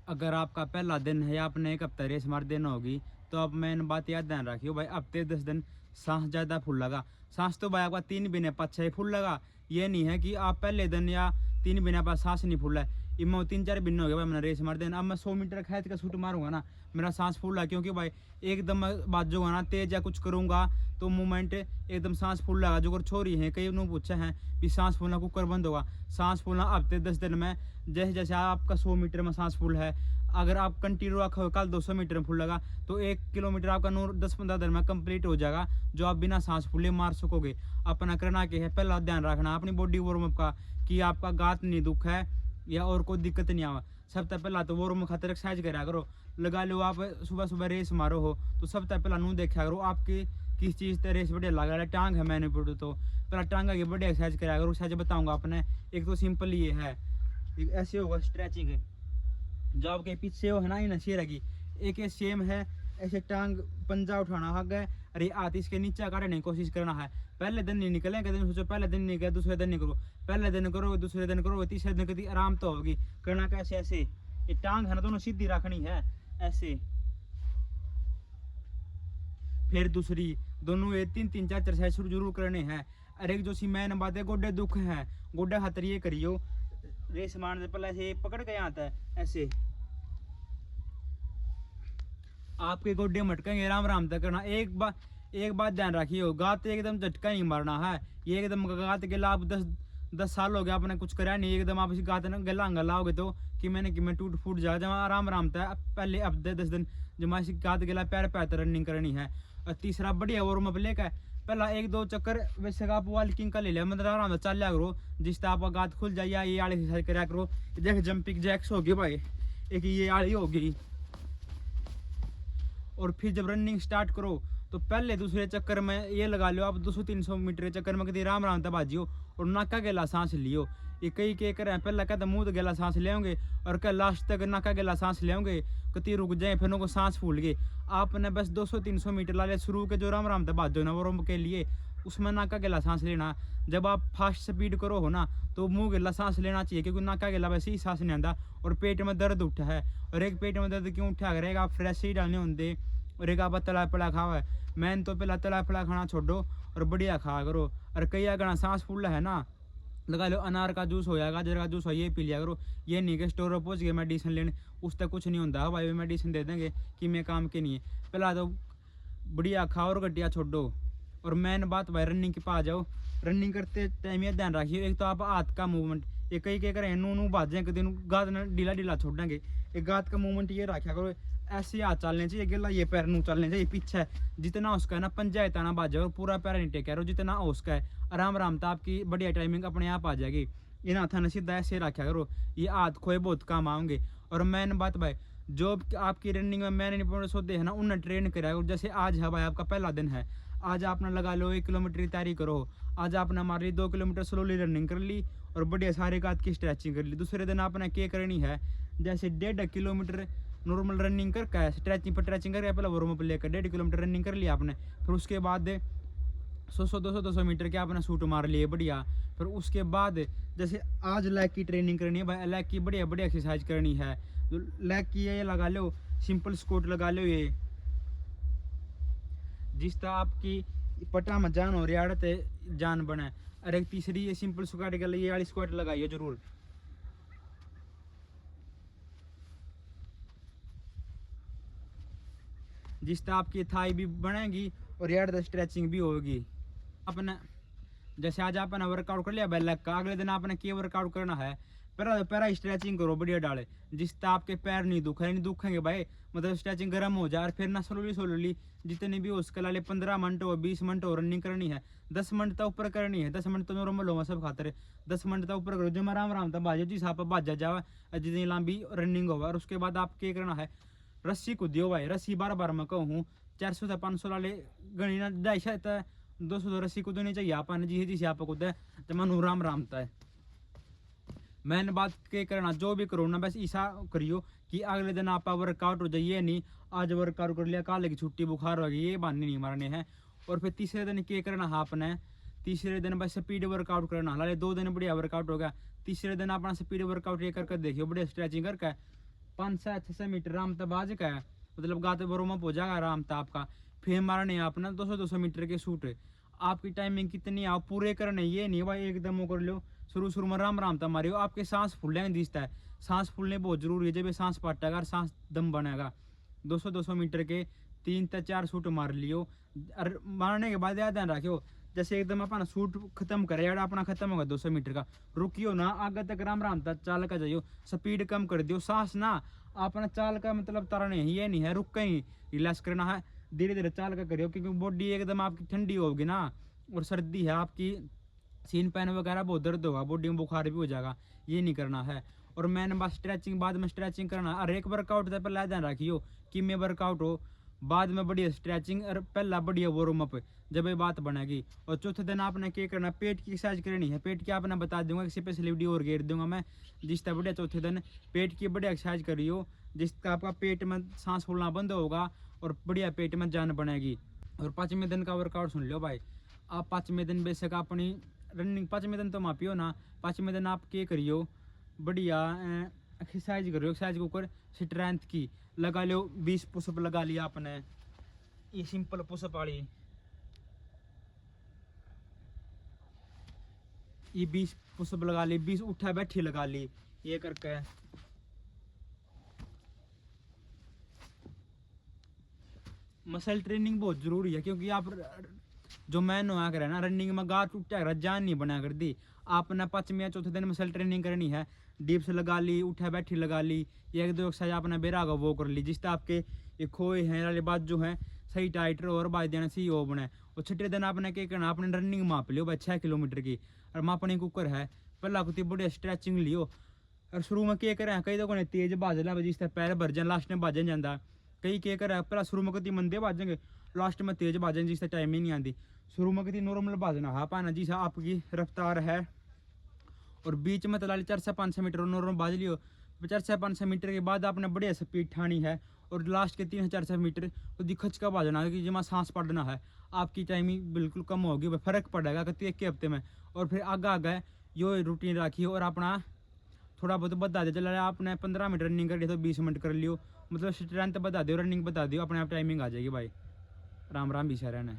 अगर आपका पहला दिन है या आपने एक हफ्ता रेस मार देना होगी, तो आप मेन बात याद ध्यान रखियो भाई, हफ्ते 10 दिन सांस ज़्यादा फूल लगा। सांस तो भाई आपका 3 महीने 5-6 फूल लगा। ये नहीं है कि आप पहले दिन या 3 महीने बाद सांस नहीं फूल है। इनमें 3-4 दिन हो गया भाई मैंने रेस मार देना। अब मैं 100 मीटर खींच का शूट मारूंगा ना, मेरा सांस फूल है, क्योंकि भाई एकदम बाजूंगा ना तेज या कुछ करूंगा तो मूवमेंट एकदम सांस फूल लगा। जो छोरी है कई उन्होंने पूछा है कि सांस फूलना कुकर बंद होगा। सांस फूलना हफ्ते 10 दिन में, जैसे जैसे आपका 100 मीटर में सांस फूल है, अगर आप कंटिन्यू रखो कल 200 मीटर में फूल लगा तो 1 किलोमीटर आपका 10-15 दिन में कंप्लीट हो जाएगा, जो आप बिना सांस फूले मार सकोगे। अपना करना क्या है, पहला ध्यान रखना अपनी बॉडी वार्म अप का, कि आपका गात नहीं दुख है या और कोई दिक्कत नहीं आवा। सबसे पहला तो वार्म खातर एक्सरसाइज करा करो। लगा लो आप सुबह सुबह रेस मारो हो तो सबसे पहला नू देखा करो आपकी किस चीज़ से रेस बढ़िया लगा रहा है। टांग है मैंने पढ़ू तो पहला टांगा की बढ़िया एक्सरसाइज करा करो। एक्सरसाइज बताऊंगा अपने। एक तो सिंपल ये है, एक ऐसे होगा स्ट्रेचिंग है, जो आपके पीछे हो है ना, ये नशे रहेगी। एक ये सेम है, ऐसे टांग पंजा उठाना हक है, अरे हाथ इसके नीचे काटने की कोशिश करना है। पहले दिन नहीं निकले, कहते सोचो पहले दिन नहीं गया दूसरे दिन नहीं करो, पहले दिन करो दूसरे दिन करो, तीसरे दिन कभी आराम तो होगी। करना कैसे, ऐसे ये टांग है ना दोनों सीधी रखनी है ऐसे, फिर दूसरी दोनों ये 3-3 4 एक्सरसाइज जरूर करने हैं। और एक जो सी मैन बात है, गोडे दुख है, गोडे खातर ये करियो, रेस मारने से पहले ऐसे पकड़ के आता है ऐसे, आपके गोड्डे मटकेंगे आराम आराम तक करना। एक बात ध्यान रखिए, गात एकदम झटका नहीं मारना है। ये एकदम गात गला आप 10 साल हो गया आपने कुछ करा नहीं, एकदम आप इस गात गला गलाओगे तो कि मैं टूट फूट जाएगा। जब आराम आराम था पहले हफ्ते 10 दिन जमा इस गात गला पैर पैर रनिंग करनी है। और तीसरा बढ़िया वार्म अप लेकर पहला 1-2 चक्कर वैसे आप वॉकिंग का ले लिया, मतलब आराम से चल लिया करो, जिससे आपका गात खुल जाए। ये आड़ी एक्सरसाइज करा करो, देख जंपिंग जैक्स होगी भाई, एक ये आड़ी होगी। और फिर जब रनिंग स्टार्ट करो तो पहले दूसरे चक्कर में ये लगा लो आप 200-300 मीटर चक्कर में कभी राम राम तक बाजियो और नाका गेला सांस लियो। ये कई के करें पहले कहते मुँह गेला सांस लेंगे और कल लास्ट तक नाका गेला सांस लेंगे, कति रुक जाए फिर उनको सांस फूल गए। आपने बस 200-300 मीटर ला लिया शुरू के, जो राम राम तक बाजो ना वो के लिए, उसमें नाका गेला सांस लेना। जब आप फास्ट स्पीड करो हो ना तो मुंह गेला सांस लेना चाहिए, क्योंकि नाका गेला वैसे ही सांस नहीं आता और पेट में दर्द उठा है। और एक पेट में दर्द क्यों उठा करेगा, आप फ्रेश ही डालने होंगे और एक आप तला पड़ा खावा है। मैंने तो पहला तला पड़ा खाना छोड़ो और बढ़िया खा करो। और कई अगर सांस फूल है ना, लगा लो अनार का जूस हो या गाजर का जूस हो, ये पी लिया करो। ये नहीं कि स्टोर पर पहुँच गए मेडिसिन लेने, उस तक कुछ नहीं होता भाई, मेडिसिन दे देंगे कि मैं काम के नहीं है। पहला तो बढ़िया खाओ और गड्डिया छोड़ो। और मेन बात भाई रनिंग के पास जाओ, रनिंग करते टाइम ये ध्यान रखिए, एक तो आप हाथ का मूवमेंट, ये कई के करें नू भाजें कभी गात ढीला ढीला छोड़ेंगे, एक गात का मूवमेंट ये रखा करो, ऐसे हाथ चलने चाहिए, गिला ये पैर नू चलने चाहिए पीछे, जितना उसका है ना पंजा ना बाजे और पूरा पैर नहीं टेक करो, जितना उसका है आराम आराम था आपकी बढ़िया टाइमिंग अपने आप आ जाएगी। ये ना था ना सीधा ऐसे रखा करो, ये हाथ खोए बहुत काम आएंगे। और मेन बात भाई जो आपकी रनिंग में मैंने निपुण सोते हैं ना उन्हें ट्रेन कराया। जैसे आज है भाई आपका पहला दिन है, आज आपने लगा लो 1 किलोमीटर की तैयारी करो, आज आपने हमारी 2 किलोमीटर स्लोली रनिंग कर ली और बढ़िया सारे गात की स्ट्रेचिंग कर ली। दूसरे दिन आपने क्या करनी है, जैसे 1.5 किलोमीटर नॉर्मल रनिंग करके स्ट्रेचिंग पर ट्रेचिंग करके पहले वार्म अप लेकर 1.5 किलोमीटर रनिंग कर लिया आपने, फिर उसके बाद 100-200 मीटर के आपने शूट मार लिए बढ़िया। फिर उसके बाद जैसे आज लेग की ट्रेनिंग करनी है भाई, लेग की बढ़िया बढ़िया एक्सरसाइज करनी है। तो लेग की ये लगा लो, सिंपल स्क्वाट लगा लो, ये जिस तरह आपकी पटा में जान हो रही है जान बने। और एक तीसरी ये सिंपल स्क्वाट के लिए ये वाली स्क्वाट लगाइए जरूर, जिस तरह आपकी थाई भी बनेगी और यार स्ट्रेचिंग भी होगी। अपने जैसे आज आपने वर्कआउट कर लिया बैक का, अगले दिन आपने क्या वर्कआउट करना है, पैरा स्ट्रेचिंग करो बढ़िया डाले, जिससे आपके पैर नहीं दुखेंगे भाई, मतलब स्ट्रेचिंग गर्म हो जाए। और फिर ना स्लोली जितनी भी हो उसके लाले 15 मिनट हो 20 मिनट हो रनिंग करनी है, 10 मिनट तक ऊपर करनी है, 10 मिनट तो नॉर्मल हो सब खातर 10 मिनट तक ऊपर करो, जो आराम आराम तक बाजो जिस आप बाजा जाए जितनी लंबी रनिंग होगा। और उसके बाद आप क्या करना है, रस्सी कूदियो भाई, रस्सी बार मैं कहूँ 400 से 500 वाले गणी ना 250 200 रस्सी कूदनी चाहिए आपने, जिसे आप कूदे तो मन राम रामता है। मैंने बात के करना जो भी करो ना बस ऐसा करियो कि अगले दिन आप वर्कआउट हो जाइए, नहीं आज वर्कआउट कर लिया कल की छुट्टी बुखार हो गई, ये बहाने नहीं मारने हैं। और फिर तीसरे दिन क्या करना है आपने, तीसरे दिन बस स्पीड वर्कआउट करना, हालांकि 2 दिन बढ़िया वर्कआउट होगा, तीसरे दिन अपना स्पीड वर्कआउट ये करके देखियो बढ़िया स्ट्रेचिंग करके 500-600 मीटर आराम तब आ जाएगा, मतलब गाते बरोमा हो जाएगा आराम तक आपका। फिर मारने अपना 200-200 मीटर के शूट। आपकी टाइमिंग कितनी आप पूरे करने, ये नहीं भाई एकदम वो कर लो। शुरू में राम राम तक मारियो, आपके सांस फूलने दिखता है। सांस फूलने बहुत जरूरी है, जब ये सांस पाटेगा सांस दम बनेगा। 200-200 मीटर के 3 से 4 शूट मार लियो। और मारने के बाद याद ध्यान रखियो, जैसे एकदम अपना शूट खत्म करे अपना खत्म होगा 200 मीटर का, रुकियो ना, आगे तक राम राम तक चाल का जाइयो, स्पीड कम कर दियो। सांस ना अपना चाल का मतलब तरने ही ये नहीं है, रुक कहीं रिलैक्स करना है, धीरे धीरे चाल का करियो, क्योंकि बॉडी एकदम आपकी ठंडी होगी ना, और सर्दी है आपकी, सीन पैन वगैरह बहुत दर्द होगा, बॉडी में बुखार भी हो जाएगा, ये नहीं करना है। और मैंने बस स्ट्रेचिंग बाद में स्ट्रेचिंग करना, और एक वर्कआउट से पहले ध्यान रखियो कि मैं वर्कआउट हो, बाद में बढ़िया स्ट्रेचिंग और पहला बढ़िया वार्म अप, जब ये बात बनेगी। और चौथे दिन आपने क्या करना, पेट की एक्सरसाइज करनी है। पेट की आपने बता दूंगा, स्पेशल वीडियो और घेर दूंगा मैं, जिसका बढ़िया चौथे दिन पेट की बढ़िया एक्सरसाइज करियो, जिसका आपका पेट में सांस फूलना बंद होगा और बढ़िया पेट में जान बनेगी। और 5वें दिन का वर्कआउट सुन लो भाई, आप 5वें दिन बेशक अपनी रनिंग, 5वें दिन तो मापियो ना, 5वें दिन आप क्या करियो, बढ़िया एक्सरसाइज करियो। एक्सरसाइज के ऊपर स्ट्रेंथ की लगा लो, 20 पुशअप लगा लिया आपने, ये सिंपल पुशअप वाली, ये 20 पुशअप लगा ली, 20 उठा बैठी लगा ली, ये करके मसल ट्रेनिंग बहुत जरूरी है, क्योंकि आप जो मैन हुआ करे ना रनिंग में गाँठ टूटा कर जान नहीं बना कर दी। आपने 5वें या चौथे दिन मसल ट्रेनिंग करनी है, डिप्स लगा ली, उठा बैठी लगा ली, एक दो एक्सरसाइज आपने बेरा का वो कर ली, जिससे आपके ये खोए हैं वाले बात जो है सही टाइट रहो और बाई देना सही हो बने। और छठे दिन आपने क्या करना, आपने रनिंग माप लियो भाई 6 किलोमीटर की, और मापने कुकर है, पहला कुछ बढ़िया स्ट्रेचिंग लियो। और शुरू में क्या करें, कई तो तेज बाज ला जिससे पैर भर जाए, लास्ट में बाजन जाता, कई क्या करें पहला शुरू में कभी मंदे बाजेंगे, लास्ट में तेज बाजेंगे, जिससे टाइम ही नहीं आती। शुरू में कभी नॉर्मल बाजना हाँ पाना जिससे आपकी रफ्तार है, और बीच में तला 4 से 500 मीटर नॉर्मल बाज लियो। 4 से 500 मीटर के बाद आपने बढ़िया स्पीड ठानी है, और लास्ट के 3 से 400 मीटर तो दिखच का बाजना है कि जमा सांस पड़ना है, आपकी टाइमिंग बिल्कुल कम होगी, फर्क पड़ेगा कभी एक के हफ्ते में। और फिर आगे आगे यो रूटीन रखिए, और अपना थोड़ा बहुत बता दे, चला आपने 15 मिनट रनिंग कर ली तो 20 मिनट कर लियो, मतलब स्ट्रेंथ बता दो, रनिंग बता दो, अपने आप टाइमिंग आ जाएगी भाई। राम राम भी शरण है।